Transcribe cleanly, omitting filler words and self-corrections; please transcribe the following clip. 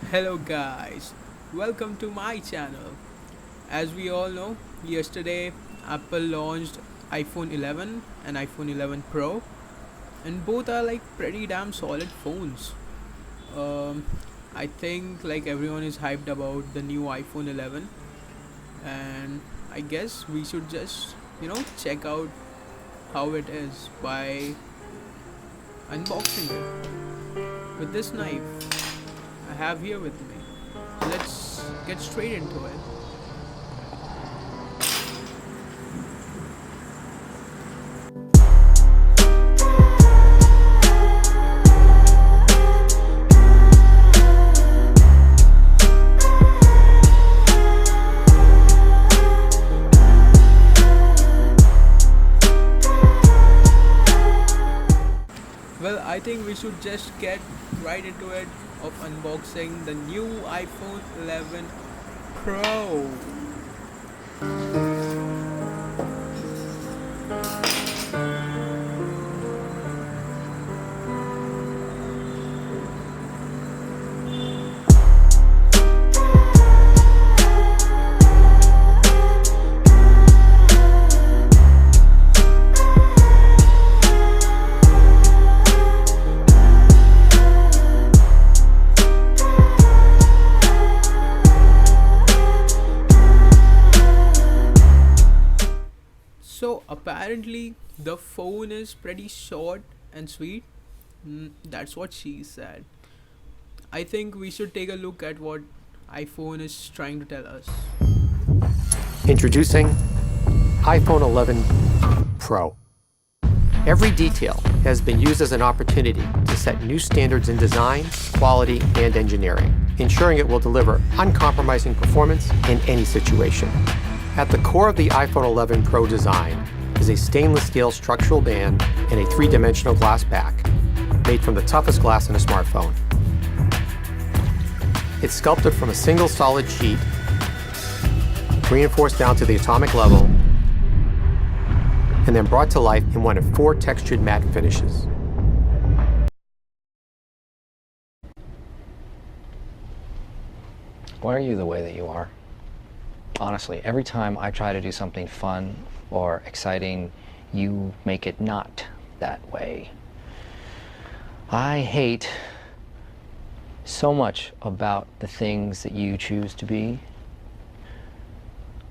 Hello guys, welcome to my channel. As we all know, yesterday Apple launched iPhone 11 and iPhone 11 Pro, and both are like pretty damn solid phones. Um, I think like everyone is hyped about the new iPhone 11, and I guess we should just check out how it is by unboxing it with this knife I have here with me. So let's get straight into it. Well, I think we should just get right into it of unboxing the new iPhone 11 Pro. So apparently the phone is pretty short and sweet. That's what she said. I think we should take a look at what iPhone is trying to tell us. Introducing iPhone 11 Pro. Every detail has been used as an opportunity to set new standards in design, quality, and engineering, ensuring it will deliver uncompromising performance in any situation. At the core of the iPhone 11 Pro design is a stainless steel structural band and a three-dimensional glass back, made from the toughest glass in a smartphone. It's sculpted from a single solid sheet, reinforced down to the atomic level, and then brought to life in one of 4 textured matte finishes. Why are you the way that you are? Honestly, every time I try to do something fun or exciting, you make it not that way. I hate so much about the things that you choose to be